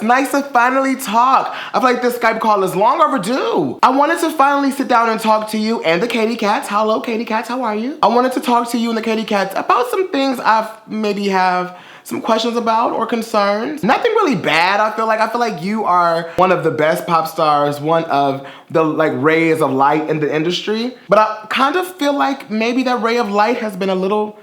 nice to finally talk. I feel like this Skype call is long overdue. I wanted to finally sit down and talk to you and the Katy Cats. Hello, Katy Cats, how are you? I wanted to talk to you and the Katy Cats about some things I've maybe have some questions about or concerns. Nothing really bad, I feel like you are one of the best pop stars, one of the like rays of light in the industry. But I kind of feel like maybe that ray of light has been a little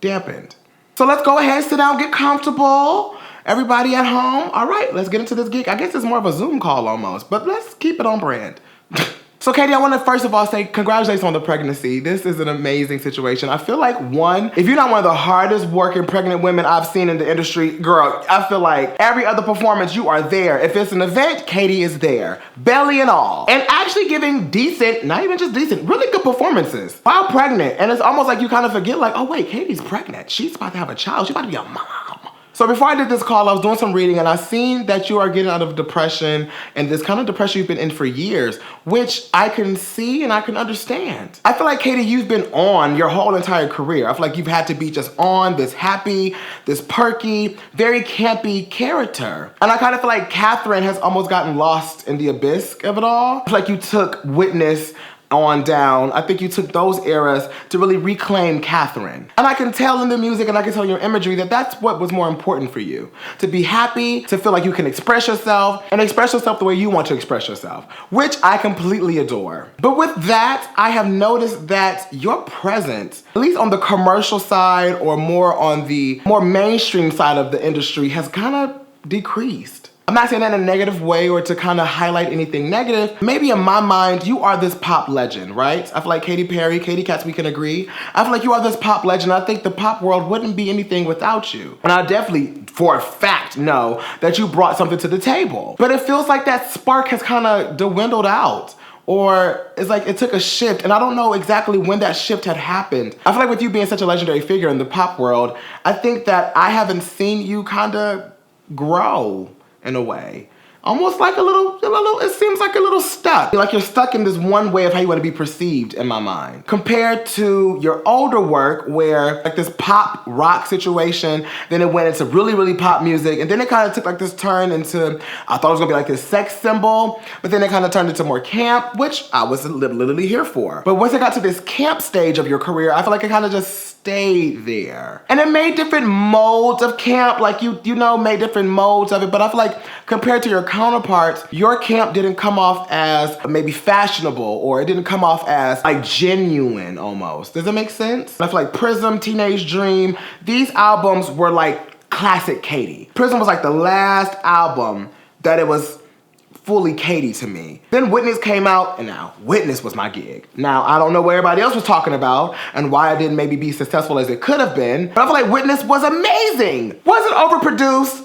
dampened. So let's go ahead, sit down, get comfortable. Everybody at home? All right, let's get into this gig. I guess it's more of a Zoom call almost, but let's keep it on brand. So Katy, I want to first of all say congratulations on the pregnancy. This is an amazing situation. I feel like if you're not one of the hardest working pregnant women I've seen in the industry, girl, I feel like every other performance you are there. If it's an event, Katy is there, belly and all. And actually giving decent, not even just decent, really good performances while pregnant. And it's almost like you kind of forget like, oh wait, Katy's pregnant. She's about to have a child. She's about to be a mom. So before I did this call, I was doing some reading and I seen that you are getting out of depression and this kind of depression you've been in for years, which I can see and I can understand. I feel like, Katy, you've been on your whole entire career. I feel like you've had to be just on this happy, this perky, very campy character. And I kind of feel like Catherine has almost gotten lost in the abyss of it all. I feel like you took Witness on down. I think you took those eras to really reclaim Catherine. And I can tell in the music and I can tell in your imagery that that's what was more important for you. To be happy, to feel like you can express yourself and express yourself the way you want to express yourself, which I completely adore. But with that, I have noticed that your presence, at least on the commercial side or more on the more mainstream side of the industry, has kind of decreased. I'm not saying that in a negative way or to kind of highlight anything negative. Maybe in my mind, you are this pop legend, right? I feel like Katy Perry, Katy Cats, we can agree. I feel like you are this pop legend. I think the pop world wouldn't be anything without you. And I definitely, for a fact, know that you brought something to the table. But it feels like that spark has kind of dwindled out. Or it's like it took a shift, and I don't know exactly when that shift had happened. I feel like with you being such a legendary figure in the pop world, I think that I haven't seen you kind of grow in a way. Almost like a little, it seems like a little stuck. Like you're stuck in this one way of how you want to be perceived in my mind. Compared to your older work where like this pop rock situation, then it went into really, really pop music, and then it kind of took like this turn into, I thought it was gonna be like this sex symbol, but then it kind of turned into more camp, which I was literally here for. But once it got to this camp stage of your career, I feel like it kind of just stayed there. And it made different modes of camp, like you know, made different modes of it, but I feel like compared to your counterparts, your camp didn't come off as maybe fashionable, or it didn't come off as like genuine almost. Does that make sense? I feel like Prism, Teenage Dream, these albums were like classic Katy. Prism was like the last album that it was fully Katy to me. Then Witness came out, and now Witness was my gig. Now, I don't know what everybody else was talking about and why I didn't maybe be successful as it could have been, but I feel like Witness was amazing. Was it overproduced?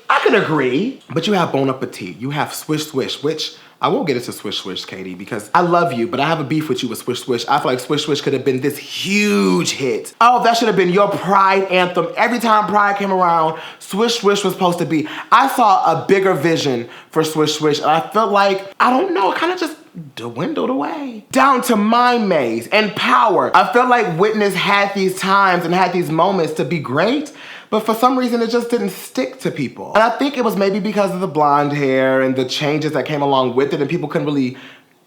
I can agree. But you have Bon Appetit, you have Swish Swish, which I won't get into Swish Swish, Katy, because I love you, but I have a beef with you with Swish Swish. I feel like Swish Swish could have been this huge hit. Oh, that should have been your Pride anthem. Every time Pride came around, Swish Swish was supposed to be. I saw a bigger vision for Swish Swish, and I felt like, I don't know, it kind of just dwindled away. Down to Mind Maze and Power. I felt like Witness had these times and had these moments to be great, but for some reason it just didn't stick to people. And I think it was maybe because of the blonde hair and the changes that came along with it, and people couldn't really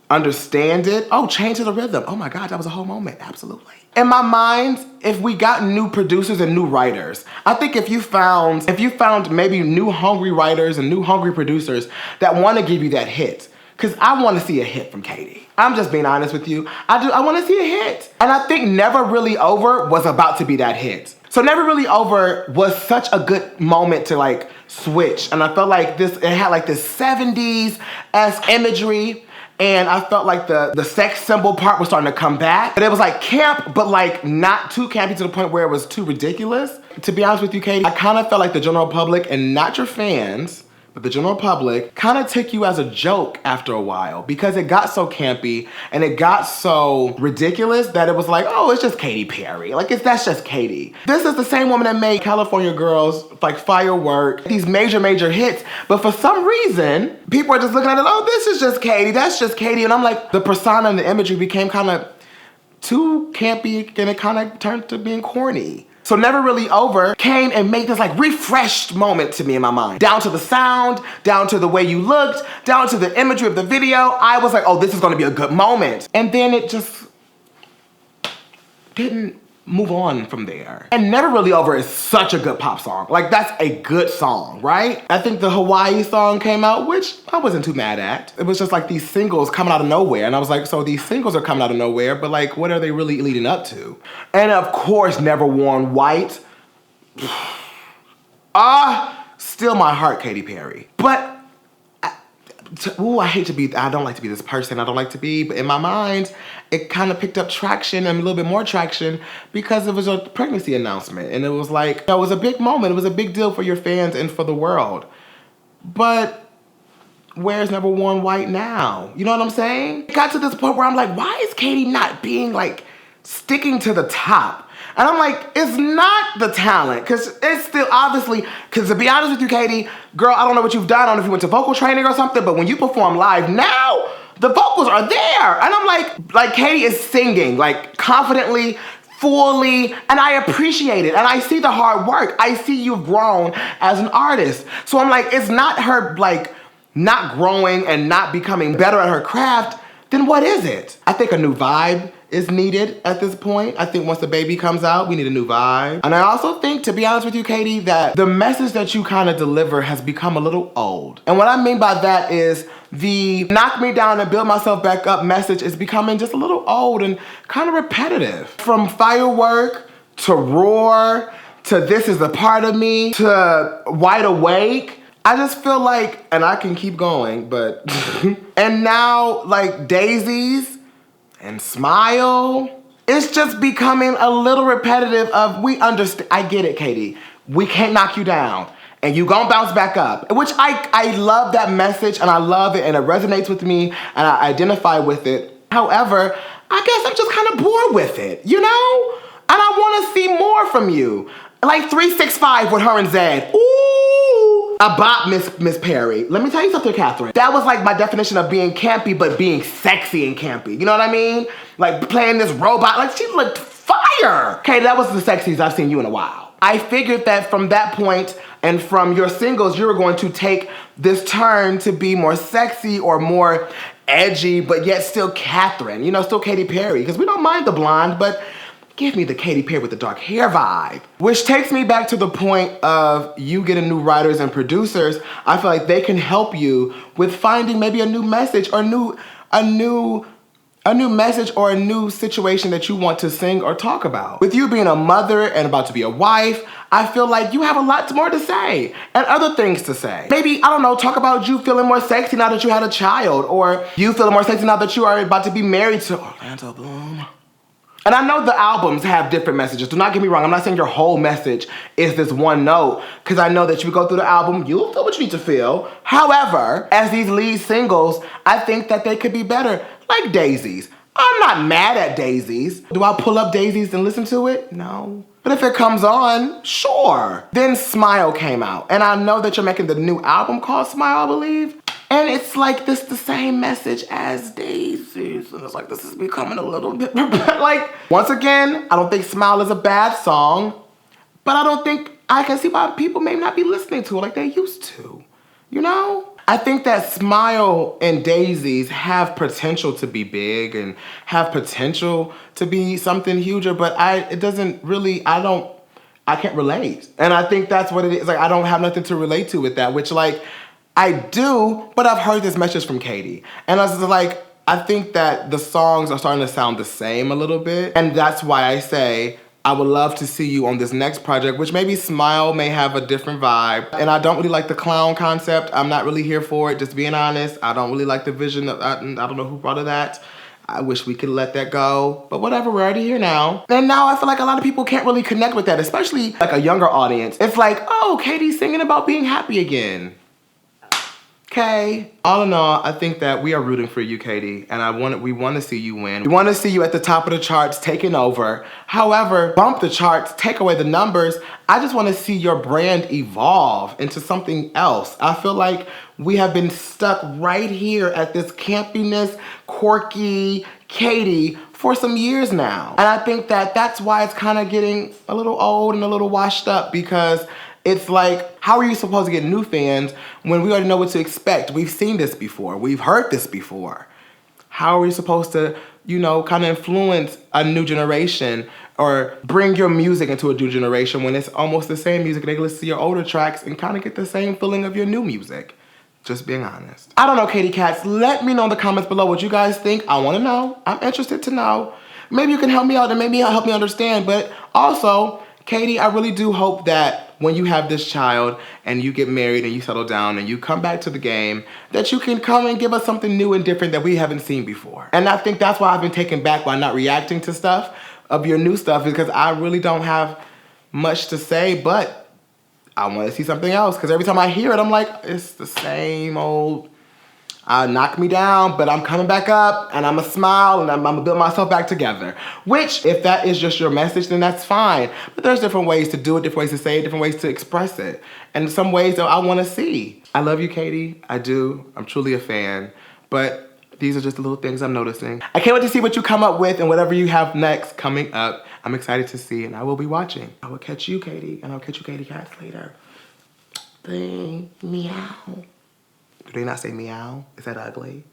understand it. Oh, change to the rhythm. Oh my God, that was a whole moment, absolutely. In my mind, if we got new producers and new writers, I think if you found maybe new hungry writers and new hungry producers that want to give you that hit, because I want to see a hit from Katy. I'm just being honest with you. I want to see a hit. And I think Never Really Over was about to be that hit. So Never Really Over was such a good moment to like switch. And I felt like it had like this 70s-esque imagery. And I felt like the sex symbol part was starting to come back. But it was like camp, but like not too campy to the point where it was too ridiculous. To be honest with you, Katy, I kind of felt like the general public, and not your fans, but the general public kind of took you as a joke after a while, because it got so campy and it got so ridiculous that it was like, oh, it's just Katy Perry. Like, that's just Katy. This is the same woman that made California Girls, like Firework, these major, major hits. But for some reason, people are just looking at it, oh, this is just Katy, that's just Katy. And I'm like, the persona and the imagery became kind of too campy, and it kind of turned to being corny. So Never Really Over came and made this like refreshed moment to me in my mind. Down to the sound, down to the way you looked, down to the imagery of the video. I was like, oh, this is gonna be a good moment. And then it just didn't move on from there. And Never Really Over is such a good pop song. Like, that's a good song, right? I think the Hawaii song came out, which I wasn't too mad at. It was just like these singles coming out of nowhere. And I was like, so these singles are coming out of nowhere, but like, what are they really leading up to? And of course, Never Worn White. Still my heart, Katy Perry. But, I don't like to be this person I don't like to be, but in my mind, it kind of picked up traction and a little bit more traction because it was a pregnancy announcement. And it was like, it was a big moment. It was a big deal for your fans and for the world. But where's Never Worn White now? You know what I'm saying? It got to this point where I'm like, why is Katy not being like, sticking to the top? And I'm like, it's not the talent, because it's still obviously, because to be honest with you, Katy, girl, I don't know what you've done. I don't know if you went to vocal training or something, but when you perform live now, the vocals are there. And I'm like Katy is singing, like confidently, fully, and I appreciate it. And I see the hard work. I see you've grown as an artist. So I'm like, it's not her like not growing and not becoming better at her craft. Then what is it? I think a new vibe is needed at this point. I think once the baby comes out, we need a new vibe. And I also think, to be honest with you, Katy, that the message that you kind of deliver has become a little old. And what I mean by that is the knock me down and build myself back up message is becoming just a little old and kind of repetitive. From Firework to Roar to This Is a Part of Me to Wide Awake, I just feel like, and I can keep going, but, and now like Daisies and Smile, it's just becoming a little repetitive of, we understand, I get it, Katy. We can't knock you down and you gonna bounce back up. Which I love that message and I love it and it resonates with me and I identify with it. However, I guess I'm just kind of bored with it, you know? And I wanna see more from you. Like 365 with her and Zed. Ooh! A bop, Miss Perry. Let me tell you something, Catherine. That was like my definition of being campy, but being sexy and campy. You know what I mean? Like playing this robot, like she looked fire. Okay, that was the sexiest I've seen you in a while. I figured that from that point and from your singles, you were going to take this turn to be more sexy or more edgy, but yet still Catherine. You know, still Katy Perry, because we don't mind the blonde, but give me the Katy Perry with the dark hair vibe. Which takes me back to the point of you getting new writers and producers. I feel like they can help you with finding maybe a new message or a new message or a new situation that you want to sing or talk about. With you being a mother and about to be a wife, I feel like you have a lot more to say and other things to say. Maybe, I don't know, talk about you feeling more sexy now that you had a child, or you feeling more sexy now that you are about to be married to Orlando Bloom. And I know the albums have different messages. Do not get me wrong. I'm not saying your whole message is this one note, because I know that you go through the album, you'll feel what you need to feel. However, as these lead singles, I think that they could be better, like Daisies. I'm not mad at Daisies. Do I pull up Daisies and listen to it? No. But if it comes on, sure. Then Smile came out. And I know that you're making the new album called Smile, I believe. And it's like this the same message as Daisies. And it's like, this is becoming a little bit, like, once again, I don't think Smile is a bad song, but I don't think, I can see why people may not be listening to it like they used to, you know? I think that Smile and Daisies have potential to be big and have potential to be something huger, but it doesn't really, I can't relate. And I think that's what it is. Like, I don't have nothing to relate to with that, which like, I do, but I've heard this message from Katy. And I was like, I think that the songs are starting to sound the same a little bit. And that's why I say, I would love to see you on this next project, which maybe Smile may have a different vibe. And I don't really like the clown concept. I'm not really here for it, just being honest. I don't really like the vision of, I don't know who brought of that. I wish we could let that go, but whatever, we're already here now. And now I feel like a lot of people can't really connect with that, especially like a younger audience. It's like, oh, Katy's singing about being happy again. Okay. All in all, I think that we are rooting for you, Katy, and we want to see you win. We want to see you at the top of the charts, taking over. However, bump the charts, take away the numbers. I just want to see your brand evolve into something else. I feel like we have been stuck right here at this campiness, quirky Katy for some years now. And I think that that's why it's kind of getting a little old and a little washed up, because it's like, how are you supposed to get new fans when we already know what to expect? We've seen this before. We've heard this before. How are we supposed to, you know, kind of influence a new generation or bring your music into a new generation when it's almost the same music? They listen to your older tracks and kind of get the same feeling of your new music. Just being honest. I don't know, Katy Cats. Let me know in the comments below what you guys think. I want to know. I'm interested to know. Maybe you can help me out and maybe help me understand. But also, Katy, I really do hope that when you have this child and you get married and you settle down and you come back to the game, that you can come and give us something new and different that we haven't seen before. And I think that's why I've been taken back by not reacting to stuff of your new stuff, because I really don't have much to say, but I want to see something else, because every time I hear it, I'm like, it's the same old, knock me down, but I'm coming back up, and I'm going to smile, and I'm going to build myself back together. Which, if that is just your message, then that's fine. But there's different ways to do it, different ways to say it, different ways to express it. And some ways that I want to see. I love you, Katy. I do. I'm truly a fan. But these are just the little things I'm noticing. I can't wait to see what you come up with and whatever you have next coming up. I'm excited to see, and I will be watching. I will catch you, Katy, and I'll catch you, Katy Cats, later. Bing, meow. Do they not say meow? Is that ugly?